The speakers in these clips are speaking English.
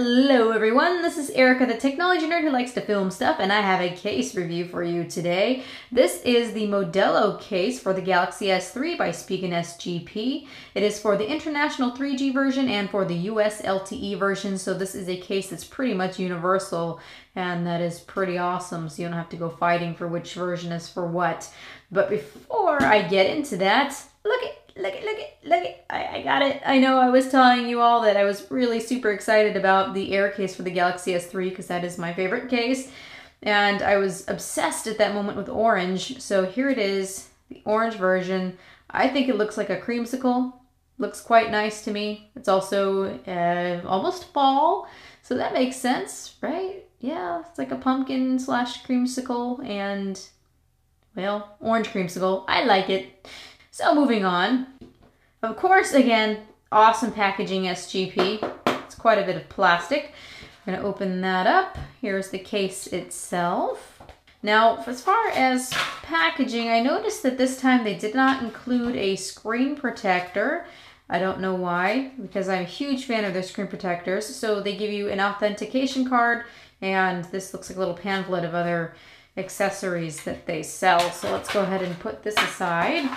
Hello everyone, this is Erica, the technology nerd who likes to film stuff, and I have a case review for you today. This is the Modello case for the Galaxy S3 by Spigen SGP. It is for the international 3G version and for the US LTE version, so this is a case that's pretty much universal, and that is pretty awesome, so you don't have to go fighting for which version is for what. But before I get into that, look it! I got it. I know I was telling you all that I was really super excited about the Air case for the Galaxy S3 because that is my favorite case. And I was obsessed at that moment with orange. So here it is, the orange version. I think it looks like a creamsicle. Looks quite nice to me. It's also almost fall. So that makes sense, right? Yeah, it's like a pumpkin slash creamsicle and, well, orange creamsicle. I like it. So moving on, of course, again, awesome packaging SGP. It's quite a bit of plastic. I'm gonna open that up. Here's the case itself. Now, as far as packaging, I noticed that this time they did not include a screen protector. I don't know why, because I'm a huge fan of their screen protectors. So they give you an authentication card, and this looks like a little pamphlet of other accessories that they sell. So let's go ahead and put this aside.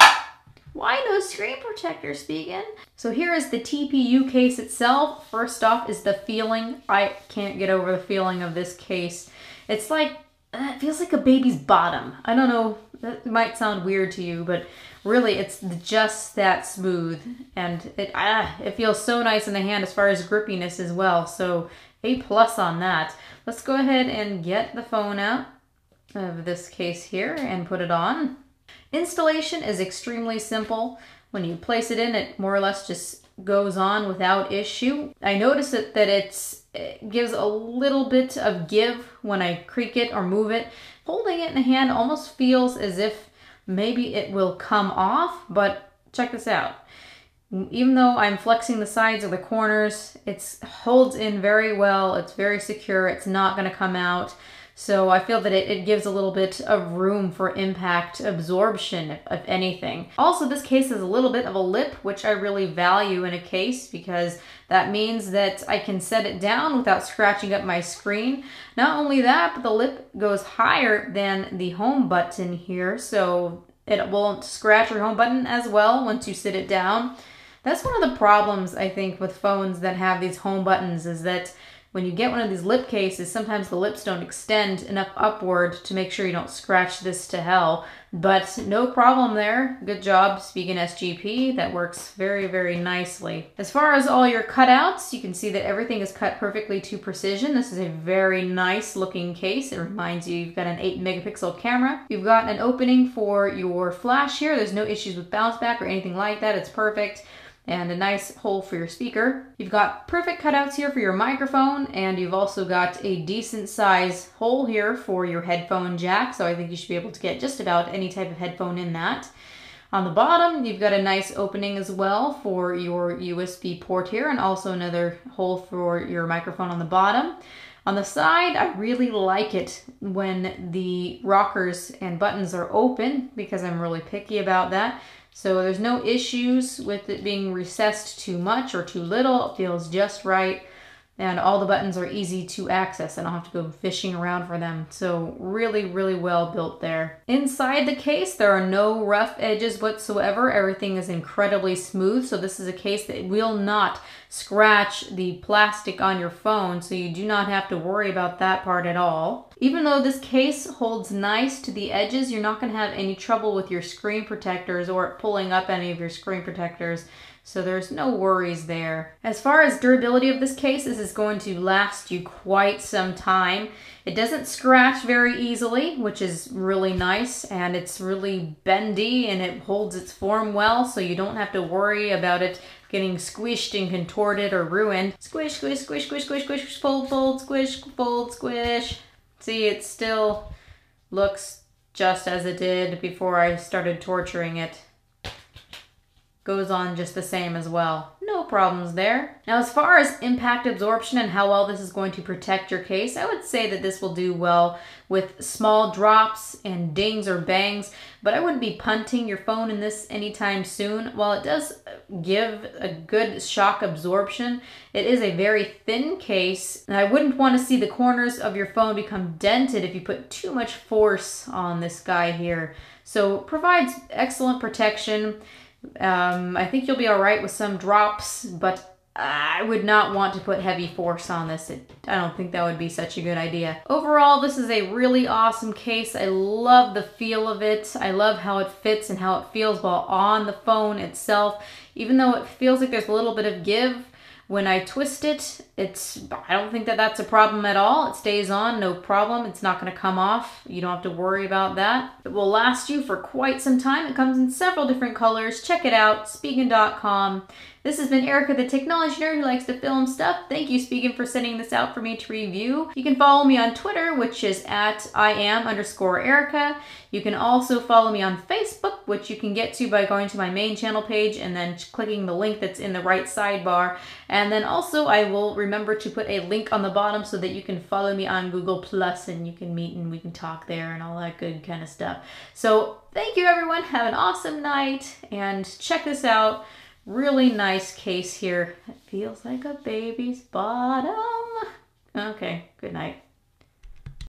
Why no screen protector, Spigen? So here is the TPU case itself. First off is the feeling. I can't get over the feeling of this case. It's like, it feels like a baby's bottom. I don't know, that might sound weird to you, but really it's just that smooth. And it feels so nice in the hand as far as grippiness as well. So A+ on that. Let's go ahead and get the phone out of this case here and put it on. Installation is extremely simple. When you place it in, it more or less just goes on without issue. I notice that it gives a little bit of give when I creak it or move it. Holding it in the hand almost feels as if maybe it will come off, but check this out. Even though I'm flexing the sides or the corners, it holds in very well. It's very secure. It's not going to come out. So I feel that it gives a little bit of room for impact absorption, if anything. Also, this case has a little bit of a lip, which I really value in a case because that means that I can set it down without scratching up my screen. Not only that, but the lip goes higher than the home button here, so it won't scratch your home button as well once you sit it down. That's one of the problems, I think, with phones that have these home buttons is that when you get one of these lip cases, sometimes the lips don't extend enough upward to make sure you don't scratch this to hell. But no problem there. Good job, Spigen SGP. That works very, very nicely. As far as all your cutouts, you can see that everything is cut perfectly to precision. This is a very nice looking case. It reminds you you've got an 8-megapixel camera. You've got an opening for your flash here. There's no issues with bounce back or anything like that. It's perfect. And a nice hole for your speaker. You've got perfect cutouts here for your microphone, and you've also got a decent size hole here for your headphone jack, so I think you should be able to get just about any type of headphone in that. On the bottom, you've got a nice opening as well for your USB port here, and also another hole for your microphone on the bottom. On the side, I really like it when the rockers and buttons are open because I'm really picky about that. So there's no issues with it being recessed too much or too little. It feels just right. And all the buttons are easy to access. I don't have to go fishing around for them. So really, really well built there. Inside the case, there are no rough edges whatsoever. Everything is incredibly smooth. So this is a case that will not scratch the plastic on your phone. So you do not have to worry about that part at all. Even though this case holds nice to the edges, you're not going to have any trouble with your screen protectors or pulling up any of your screen protectors. So there's no worries there. As far as durability of this case, this is going to last you quite some time. It doesn't scratch very easily, which is really nice, and it's really bendy and it holds its form well, so you don't have to worry about it getting squished and contorted or ruined. Squish, squish, squish, squish, squish, squish, fold, fold, squish, fold, squish. See, it still looks just as it did before I started torturing it. Goes on just the same as well. No problems there. Now, as far as impact absorption and how well this is going to protect your case, I would say that this will do well with small drops and dings or bangs, but I wouldn't be punting your phone in this anytime soon. While it does give a good shock absorption. It is a very thin case, and I wouldn't want to see the corners of your phone become dented if you put too much force on this guy here. So provides excellent protection. I think you'll be all right with some drops, but I would not want to put heavy force on this. I don't think that would be such a good idea. Overall, this is a really awesome case. I love the feel of it. I love how it fits and how it feels while on the phone itself. Even though it feels like there's a little bit of give when I twist it, I don't think that that's a problem at all. It stays on, no problem. It's not going to come off. You don't have to worry about that. It will last you for quite some time. It comes in several different colors. Check it out, Spigen.com. This has been Erica, the technology nerd who likes to film stuff. Thank you, Spigen, for sending this out for me to review. You can follow me on Twitter, which is at @Iam_Erica. You can also follow me on Facebook, which you can get to by going to my main channel page and then clicking the link that's in the right sidebar. And then also I will remember to put a link on the bottom so that you can follow me on Google Plus and you can meet and we can talk there and all that good kind of stuff. So thank you, everyone. Have an awesome night and check this out. Really nice case here. It feels like a baby's bottom. Okay, good night.